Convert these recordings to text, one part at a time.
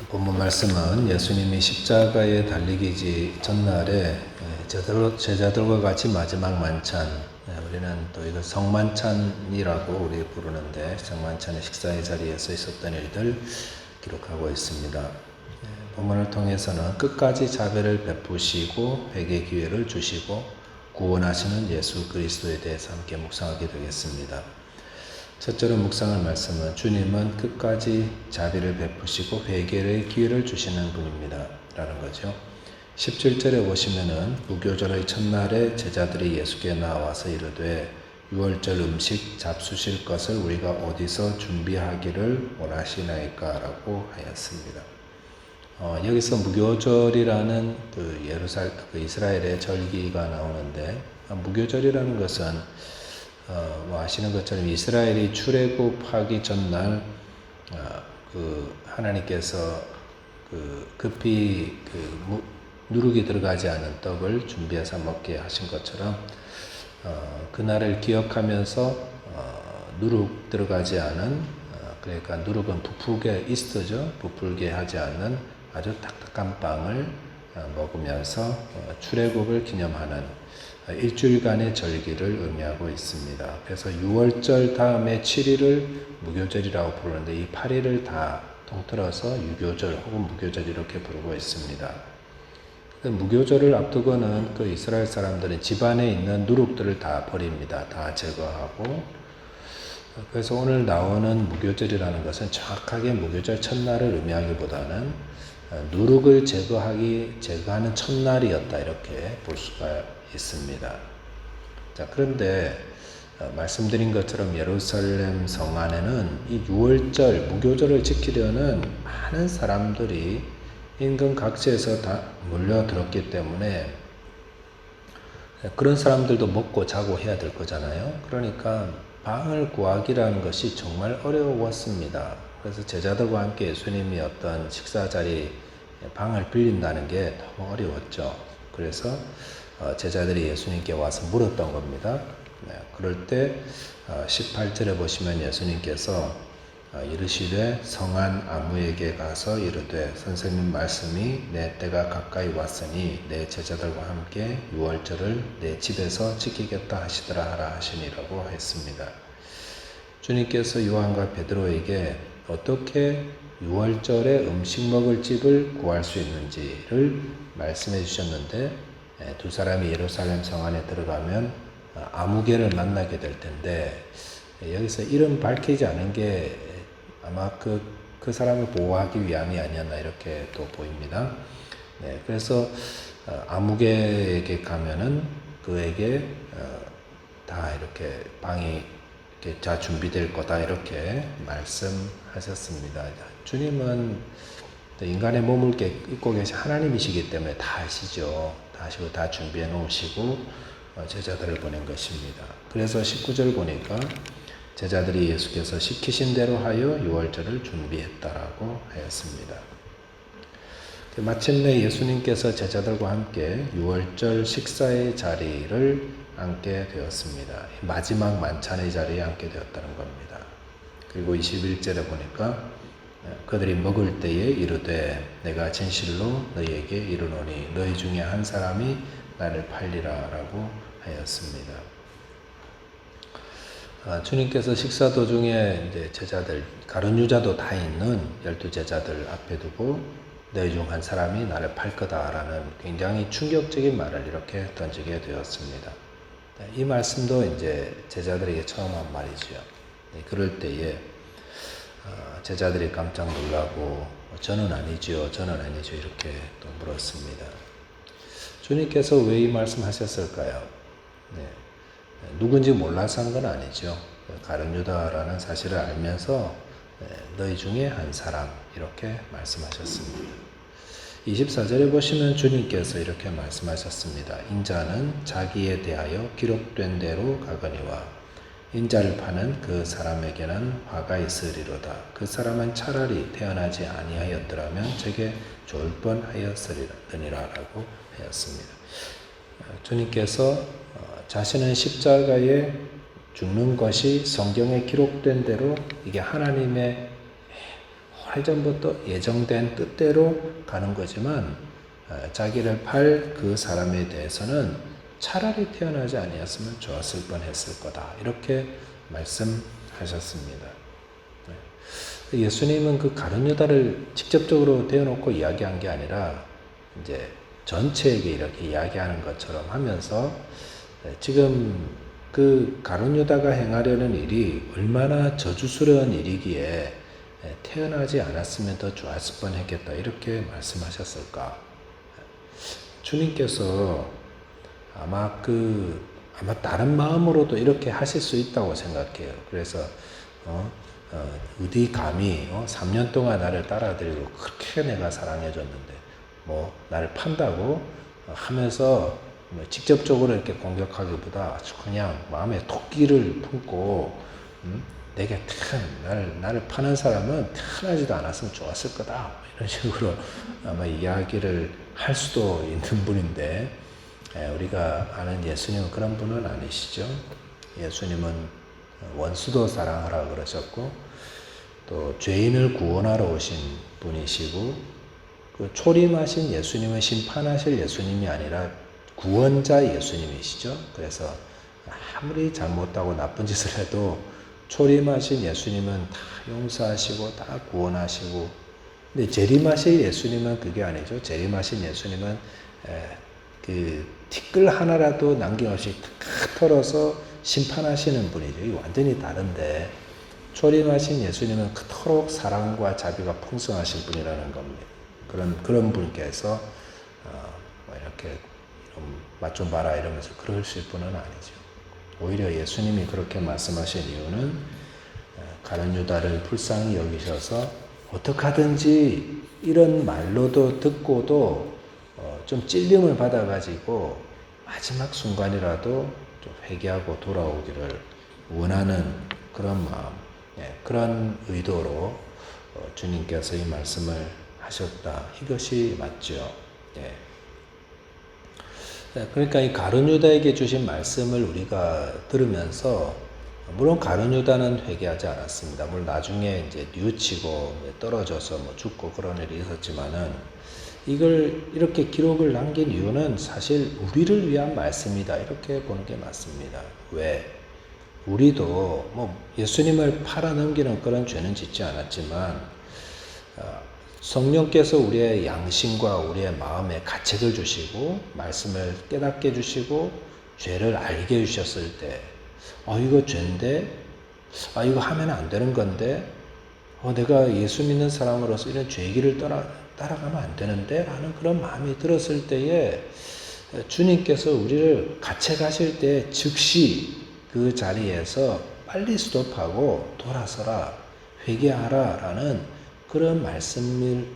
본문 말씀은 예수님이 십자가에 달리기 전날에 제자들과 같이 마지막 만찬, 우리는 또 이걸 성만찬이라고 우리 부르는데 성만찬의 식사의 자리에서 있었던 일들 기록하고 있습니다. 본문을 통해서는 끝까지 자비를 베푸시고 회개 기회를 주시고 구원하시는 예수 그리스도에 대해서 함께 묵상하게 되겠습니다. 첫째로 묵상할 말씀은 주님은 끝까지 자비를 베푸시고 회개의 기회를 주시는 분입니다 라는 거죠. 17절에 보시면은 무교절의 첫날에 제자들이 예수께 나와서 이르되 유월절 음식 잡수실 것을 우리가 어디서 준비하기를 원하시나이까 라고 하였습니다. 여기서 무교절이라는 그 이스라엘의 절기가 나오는데 무교절이라는 것은 아시는 것처럼 이스라엘이 출애굽하기 전날 하나님께서 급히 누룩이 들어가지 않은 떡을 준비해서 먹게 하신 것처럼 그날을 기억하면서 누룩 들어가지 않은 그러니까 누룩은 부풀게 이스트죠. 부풀게 하지 않는 아주 딱딱한 빵을 먹으면서 출애굽을 기념하는 일주일간의 절기를 의미하고 있습니다. 그래서 6월절 다음에 7일을 무교절이라고 부르는데 이 8일을 다 통틀어서 유교절 혹은 무교절 이렇게 부르고 있습니다. 무교절을 앞두고는 그 이스라엘 사람들은 집안에 있는 누룩들을 다 버립니다. 다 제거하고. 그래서 오늘 나오는 무교절이라는 것은 정확하게 무교절 첫날을 의미하기보다는 누룩을 제거하는 첫날이었다 이렇게 볼 수가 있습니다. 자, 그런데 말씀드린 것처럼 예루살렘 성 안에는 이 6월절 무교절을 지키려는 많은 사람들이 인근 각지에서 다 몰려들었기 때문에 그런 사람들도 먹고 자고 해야 될 거잖아요. 그러니까 방을 구하기라는 것이 정말 어려웠습니다. 그래서 제자들과 함께 예수님이 어떤 식사 자리 방을 빌린다는 게 너무 어려웠죠. 그래서 제자들이 예수님께 와서 물었던 겁니다. 그럴 때 18절에 보시면 예수님께서 이르시되 성한 아무에게 가서 이르되 선생님 말씀이 내 때가 가까이 왔으니 내 제자들과 함께 유월절을 내 집에서 지키겠다 하시더라 하라 하시니라고 했습니다. 주님께서 요한과 베드로에게 어떻게 유월절에 음식 먹을 집을 구할 수 있는지를 말씀해 주셨는데 두 사람이 예루살렘 성 안에 들어가면 아무개를 만나게 될 텐데 여기서 이름 밝히지 않은 게 아마 그 사람을 보호하기 위함이 아니었나 이렇게 또 보입니다. 그래서 아무개에게 가면은 그에게 다 이렇게 방이 이렇게 다 준비될 거다 이렇게 말씀하셨습니다. 주님은 인간의 몸을 입고 계신 하나님이시기 때문에 다 아시죠. 다 아시고 다 준비해 놓으시고 제자들을 보낸 것입니다. 그래서 19절 보니까 제자들이 예수께서 시키신 대로 하여 유월절을 준비했다라고 하였습니다. 마침내 예수님께서 제자들과 함께 유월절 식사의 자리를 앉게 되었습니다. 마지막 만찬의 자리에 앉게 되었다는 겁니다. 그리고 21절에 보니까 그들이 먹을 때에 이르되 내가 진실로 너희에게 이르노니 너희 중에 한 사람이 나를 팔리라 라고 하였습니다. 주님께서 식사 도중에 이제 제자들 가룟 유다도 다 있는 12제자들 앞에 두고 너희 중 한 사람이 나를 팔 거다라는 굉장히 충격적인 말을 이렇게 던지게 되었습니다. 이 말씀도 이제 제자들에게 처음 한 말이죠. 그럴 때에 제자들이 깜짝 놀라고 저는 아니죠 이렇게 또 물었습니다. 주님께서 왜 이 말씀하셨을까요? 누군지 몰라서 한 건 아니죠. 가룟 유다라는 사실을 알면서 너희 중에 한 사람 이렇게 말씀하셨습니다. 24절에 보시면 주님께서 이렇게 말씀하셨습니다. 인자는 자기에 대하여 기록된 대로 가거니와 인자를 파는 그 사람에게는 화가 있으리로다. 그 사람은 차라리 태어나지 아니하였더라면 제게 좋을 뻔하였으리라고 하였습니다. 주님께서 자신은 십자가에 죽는 것이 성경에 기록된 대로 이게 하나님의 오래전부터 예정된 뜻대로 가는 거지만 자기를 팔 그 사람에 대해서는 차라리 태어나지 아니었으면 좋았을 뻔했을 거다. 이렇게 말씀하셨습니다. 예수님은 그 가룟 유다를 직접적으로 대어놓고 이야기한 게 아니라 이제 전체에게 이렇게 이야기하는 것처럼 하면서 지금 그 가룟 유다가 행하려는 일이 얼마나 저주스러운 일이기에 태어나지 않았으면 더 좋았을 뻔했겠다 이렇게 말씀하셨을까? 주님께서 아마 다른 마음으로도 이렇게 하실 수 있다고 생각해요. 그래서 어디 감히 3년 동안 나를 따라드리고 그렇게 내가 사랑해줬는데 뭐 나를 판다고 하면서 직접적으로 이렇게 공격하기보다 그냥 마음에 토끼를 품고 내게 나를 파는 사람은 태어나지도 않았으면 좋았을 거다 이런 식으로 아마 이야기를 할 수도 있는 분인데 우리가 아는 예수님은 그런 분은 아니시죠. 예수님은 원수도 사랑하라 그러셨고 또 죄인을 구원하러 오신 분이시고 그 초림하신 예수님은 심판하실 예수님이 아니라 구원자 예수님이시죠. 그래서 아무리 잘못하고 나쁜 짓을 해도 초림하신 예수님은 다 용서하시고 다 구원하시고 근데 재림하실 예수님은 그게 아니죠. 재림하신 예수님은 그 티끌 하나라도 남김없이 탁 털어서 심판하시는 분이죠. 이 완전히 다른데 초림하신 예수님은 그토록 사랑과 자비가 풍성하신 분이라는 겁니다. 그런 분께서 이렇게 맛 좀 봐라 이러면서 그러실 분은 아니죠. 오히려 예수님이 그렇게 말씀하신 이유는 가룟 유다를 불쌍히 여기셔서 어떻게 하든지 이런 말로도 듣고도 좀 찔림을 받아가지고 마지막 순간이라도 좀 회개하고 돌아오기를 원하는 그런 마음, 그런 의도로 주님께서 이 말씀을 하셨다. 이것이 맞죠. 그러니까 이 가룟 유다에게 주신 말씀을 우리가 들으면서 물론 가룟 유다는 회개하지 않았습니다. 물론 나중에 이제 뉘우치고 떨어져서 뭐 죽고 그런 일이 있었지만은 이걸 이렇게 기록을 남긴 이유는 사실 우리를 위한 말씀이다 이렇게 보는 게 맞습니다. 왜? 우리도 뭐 예수님을 팔아넘기는 그런 죄는 짓지 않았지만 성령께서 우리의 양심과 우리의 마음에 가책을 주시고 말씀을 깨닫게 해주시고 죄를 알게 해주셨을 때 이거 죄인데 이거 하면 안 되는 건데 내가 예수 믿는 사람으로서 이런 죄의 길을 따라가면 안 되는데 라는 그런 마음이 들었을 때에 주님께서 우리를 가책하실 때 즉시 그 자리에서 빨리 스톱하고 돌아서라 회개하라 라는 그런 말씀을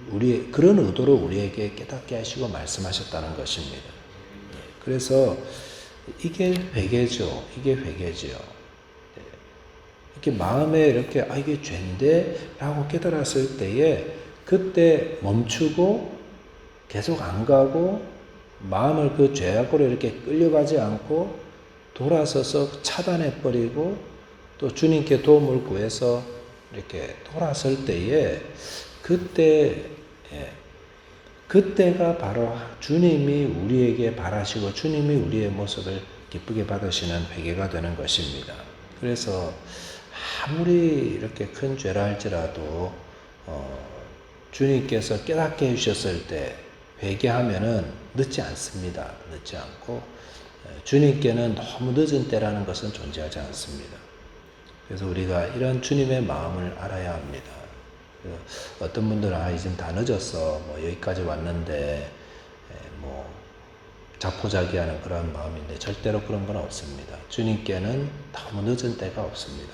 그런 의도로 우리에게 깨닫게 하시고 말씀하셨다는 것입니다. 그래서 이게 회개죠. 이게 회개죠. 이렇게 마음에 이렇게 이게 죄인데 라고 깨달았을 때에 그때 멈추고 계속 안 가고 마음을 그 죄악으로 이렇게 끌려가지 않고 돌아서서 차단해버리고 또 주님께 도움을 구해서 이렇게 돌아설 때에 그때가 바로 주님이 우리에게 바라시고 주님이 우리의 모습을 기쁘게 받으시는 회개가 되는 것입니다. 그래서 아무리 이렇게 큰 죄라 할지라도 주님께서 깨닫게 해주셨을 때 회개하면은 늦지 않습니다. 늦지 않고 주님께는 너무 늦은 때라는 것은 존재하지 않습니다. 그래서 우리가 이런 주님의 마음을 알아야 합니다. 어떤 분들은 이젠 다 늦었어. 뭐 여기까지 왔는데 뭐 자포자기하는 그런 마음인데 절대로 그런 건 없습니다. 주님께는 너무 늦은 때가 없습니다.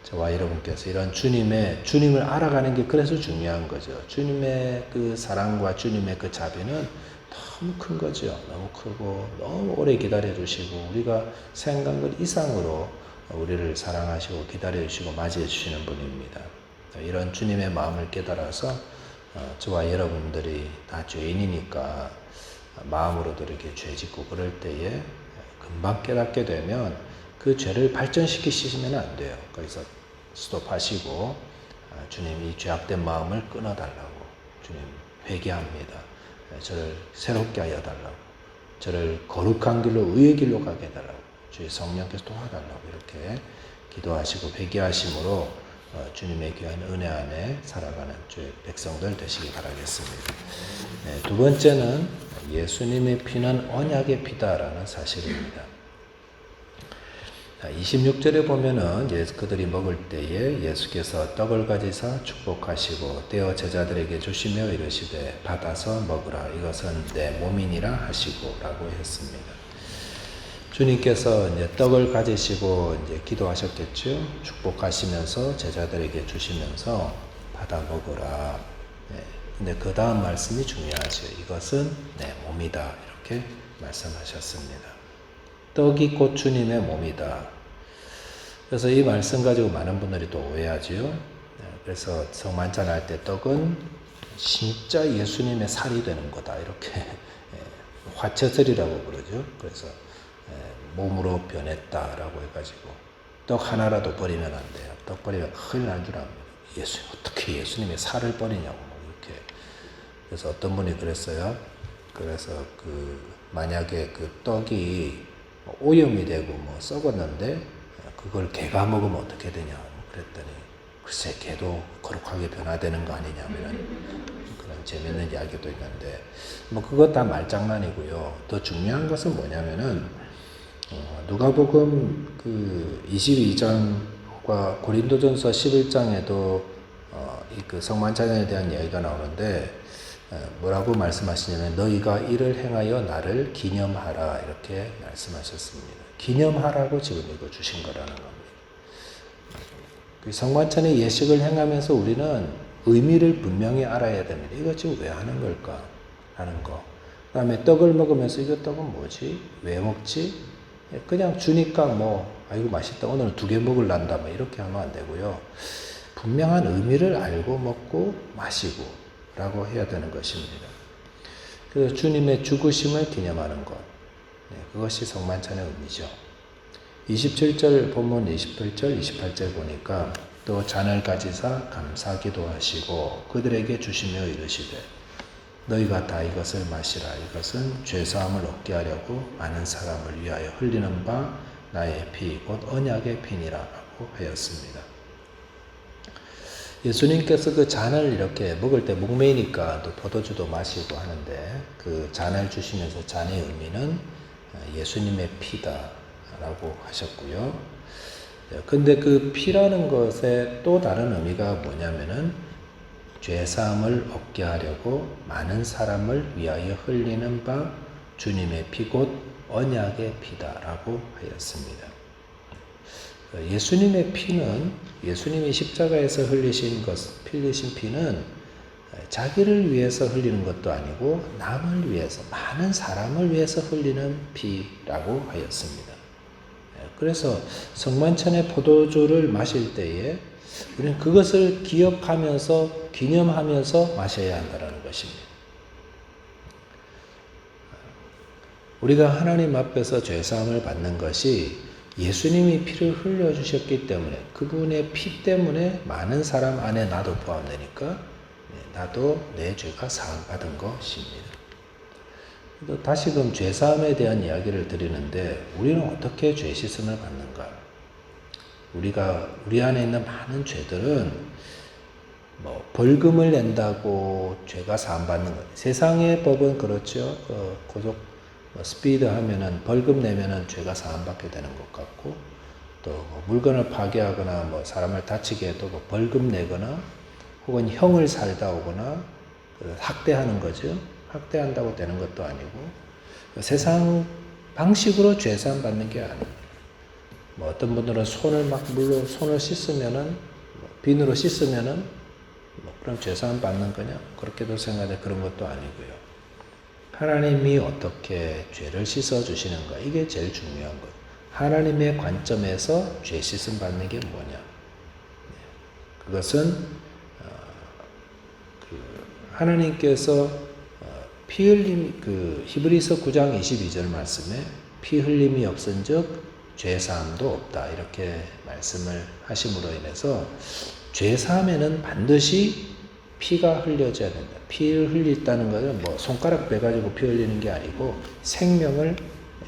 저와 여러분께서 이런 주님을 알아가는 게 그래서 중요한 거죠. 주님의 그 사랑과 주님의 그 자비는 너무 큰 거죠. 너무 크고 너무 오래 기다려 주시고 우리가 생각한 것 이상으로 우리를 사랑하시고 기다려 주시고 맞이해 주시는 분입니다. 이런 주님의 마음을 깨달아서 저와 여러분들이 다 죄인이니까 마음으로도 이렇게 죄 짓고 그럴 때에 금방 깨닫게 되면 그 죄를 발전시키시면 안 돼요. 거기서 스톱하시고 주님 이 죄악된 마음을 끊어달라고. 주님 회개합니다. 저를 새롭게 하여 달라고. 저를 거룩한 길로 의의 길로 가게 해달라고. 주의 성령께서 도와달라고 이렇게 기도하시고 회개하심으로 주님의 귀한 은혜 안에 살아가는 주의 백성들 되시기 바라겠습니다. 네, 두 번째는 예수님의 피는 언약의 피다라는 사실입니다. 26절에 보면은 그들이 먹을 때에 예수께서 떡을 가지사 축복하시고 떼어 제자들에게 주시며 이르시되 받아서 먹으라 이것은 내 몸이니라 하시고 라고 했습니다. 주님께서 이제 떡을 가지시고 이제 기도하셨겠죠. 축복하시면서 제자들에게 주시면서 받아 먹으라. 근데 그 다음 말씀이 중요하죠. 이것은 내 몸이다. 이렇게 말씀하셨습니다. 떡이 곧 주님의 몸이다. 그래서 이 말씀 가지고 많은 분들이 또 오해하지요. 그래서 성만찬 할 때 떡은 진짜 예수님의 살이 되는 거다. 이렇게 화채설이라고 그러죠. 그래서 몸으로 변했다라고 해가지고 떡 하나라도 버리면 안 돼요. 떡 버리면 큰일 날 줄 압니다. 어떻게 예수님의 살을 버리냐고 이렇게. 그래서 어떤 분이 그랬어요. 그래서 만약에 그 떡이 오염이 되고 썩었는데 그걸 개가 먹으면 어떻게 되냐 그랬더니 글쎄 개도 거룩하게 변화되는 거 아니냐면 그런 재밌는 이야기도 있는데 그거 다 말장난이고요. 더 중요한 것은 뭐냐면은 누가복음 22장과 고린도전서 11장에도 그 성만찬에 대한 이야기가 나오는데 뭐라고 말씀하시냐면 너희가 이를 행하여 나를 기념하라 이렇게 말씀하셨습니다. 기념하라고 지금 이거 주신 거라는 겁니다. 성만찬의 예식을 행하면서 우리는 의미를 분명히 알아야 됩니다. 이거 지금 왜 하는 걸까 하는 거. 그 다음에 떡을 먹으면서 이거 떡은 뭐지? 왜 먹지? 그냥 주니까 아이고 맛있다 오늘 2개 먹을란다 이렇게 하면 안 되고요. 분명한 의미를 알고 먹고 마시고 라고 해야 되는 것입니다. 그래서 주님의 죽으심을 기념하는 것. 그것이 성만찬의 의미죠. 27절 본문 27절 28절 보니까 또 잔을 가지사 감사기도 하시고 그들에게 주시며 이르시되 너희가 다 이것을 마시라. 이것은 죄사함을 얻게 하려고 많은 사람을 위하여 흘리는 바 나의 피 곧 언약의 피니라라고 하였습니다. 예수님께서 그 잔을 이렇게 먹을 때 목매이니까 또 포도주도 마시고 하는데 그 잔을 주시면서 잔의 의미는 예수님의 피다라고 하셨고요. 근데 그 피라는 것에 또 다른 의미가 뭐냐면은 죄사함을 얻게 하려고 많은 사람을 위하여 흘리는 바 주님의 피 곧 언약의 피다라고 하였습니다. 예수님의 피는 예수님이 십자가에서 흘리신 피는 자기를 위해서 흘리는 것도 아니고 남을 위해서 많은 사람을 위해서 흘리는 피라고 하였습니다. 그래서 성만찬의 포도주를 마실 때에 우리는 그것을 기억하면서 기념하면서 마셔야 한다는 것입니다. 우리가 하나님 앞에서 죄사함을 받는 것이 예수님이 피를 흘려주셨기 때문에 그분의 피 때문에 많은 사람 안에 나도 포함되니까 나도 내 죄가 사함받은 것입니다. 다시금 죄사함에 대한 이야기를 드리는데 우리는 어떻게 죄 씻음을 받는가? 우리 안에 있는 많은 죄들은 벌금을 낸다고 죄가 사함받는 거예요. 세상의 법은 그렇죠. 고속 스피드 하면은 벌금 내면은 죄가 사함받게 되는 것 같고 또 물건을 파괴하거나 사람을 다치게 해도 벌금 내거나 혹은 형을 살다 오거나 학대하는 거죠. 학대한다고 되는 것도 아니고 세상 방식으로 죄 사함받는 게 아니에요. 어떤 분들은 물로 손을 씻으면은, 비누로 씻으면은, 그럼 죄사함 받는 거냐? 그렇게도 생각해 그런 것도 아니고요. 하나님이 어떻게 죄를 씻어주시는가? 이게 제일 중요한 거예요. 하나님의 관점에서 죄 씻음 받는 게 뭐냐? 그것은, 하나님께서 피 흘림, 히브리서 9장 22절 말씀에 피 흘림이 없은 즉 죄사함도 없다. 이렇게 말씀을 하심으로 인해서 죄 사함에는 반드시 피가 흘려져야 된다. 피를 흘린다는 것은 뭐 손가락 빼가지고 피 흘리는 게 아니고 생명을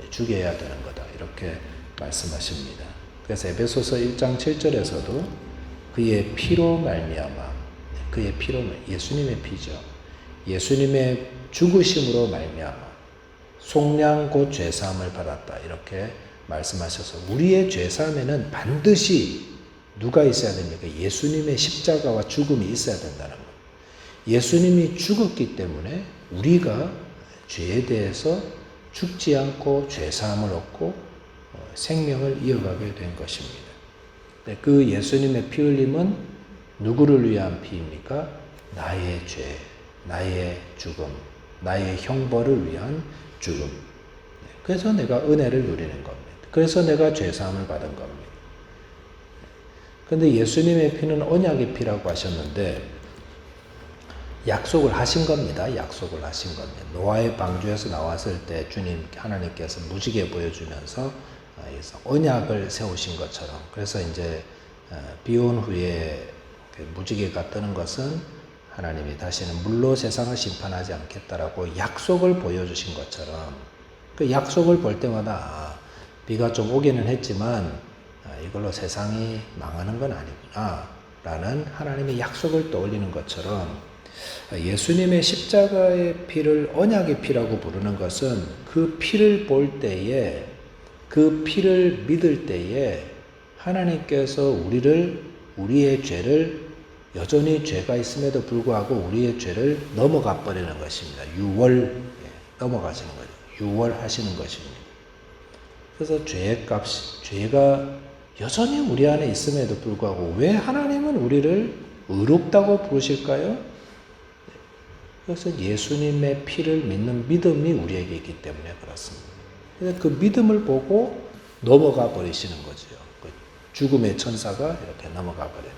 죽여야 되는 거다. 이렇게 말씀하십니다. 그래서 에베소서 1장 7절에서도 그의 피로 말미암아, 그의 피로, 예수님의 피죠. 예수님의 죽으심으로 말미암아 속량 곧 죄사함을 받았다. 이렇게 말씀하셔서 우리의 죄사함에는 반드시 누가 있어야 됩니까? 예수님의 십자가와 죽음이 있어야 된다는 것. 예수님이 죽었기 때문에 우리가 죄에 대해서 죽지 않고 죄사함을 얻고 생명을 이어가게 된 것입니다. 그 예수님의 피 흘림은 누구를 위한 피입니까? 나의 죄, 나의 죽음, 나의 형벌을 위한 죽음. 그래서 내가 은혜를 누리는 겁니다. 그래서 내가 죄사함을 받은 겁니다. 그런데 예수님의 피는 언약의 피라고 하셨는데 약속을 하신 겁니다. 약속을 하신 겁니다. 노아의 방주에서 나왔을 때 주님 하나님께서 무지개 보여주면서 언약을 세우신 것처럼, 그래서 이제 비온 후에 무지개가 뜨는 것은 하나님이 다시는 물로 세상을 심판하지 않겠다라고 약속을 보여주신 것처럼, 그 약속을 볼 때마다 비가 좀 오기는 했지만 이걸로 세상이 망하는 건 아니구나 라는 하나님의 약속을 떠올리는 것처럼, 예수님의 십자가의 피를 언약의 피라고 부르는 것은 그 피를 볼 때에, 그 피를 믿을 때에 하나님께서 우리의 죄를, 여전히 죄가 있음에도 불구하고 우리의 죄를 넘어가 버리는 것입니다. 넘어가시는 거죠. 유월하시는 것입니다. 그래서 죄가 여전히 우리 안에 있음에도 불구하고 왜 하나님은 우리를 의롭다고 부르실까요? 그래서 예수님의 피를 믿는 믿음이 우리에게 있기 때문에 그렇습니다. 그래서 그 믿음을 보고 넘어가 버리시는 거죠. 그 죽음의 천사가 이렇게 넘어가 버리는.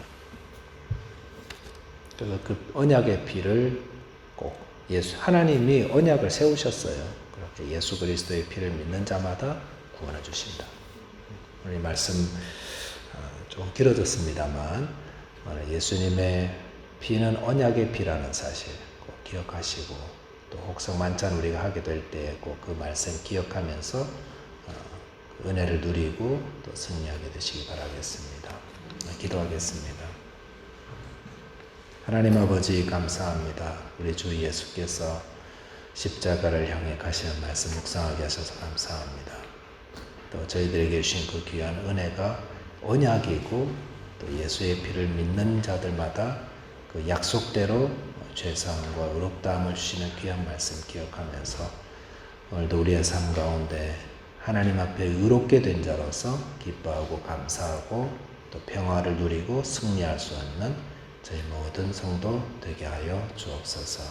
그래서 그 언약의 피를 꼭 하나님이 언약을 세우셨어요. 그렇게 예수 그리스도의 피를 믿는 자마다 구원해 주신다. 오늘 이 말씀 좀 길어졌습니다만 예수님의 피는 언약의 피라는 사실 꼭 기억하시고, 또 혹성만찬 우리가 하게 될 때 꼭 그 말씀 기억하면서 은혜를 누리고 또 승리하게 되시기 바라겠습니다. 기도하겠습니다. 하나님 아버지 감사합니다. 우리 주 예수께서 십자가를 향해 가시는 말씀 묵상하게 하셔서 감사합니다. 또 저희들에게 주신 그 귀한 은혜가 언약이고, 또 예수의 피를 믿는 자들마다 그 약속대로 죄사함과 의롭다함을 주시는 귀한 말씀 기억하면서 오늘도 우리의 삶 가운데 하나님 앞에 의롭게 된 자로서 기뻐하고 감사하고 또 평화를 누리고 승리할 수 있는 저희 모든 성도 되게 하여 주옵소서.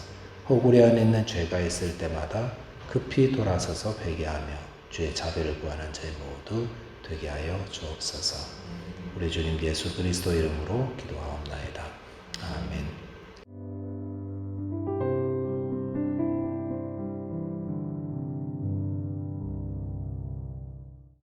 호구리 안에 있는 죄가 있을 때마다 급히 돌아서서 회개하며 주의 자비를 구하는 저희 모두 되게 하여 주옵소서. 우리 주님 예수 그리스도 이름으로 기도하옵나이다. 아멘.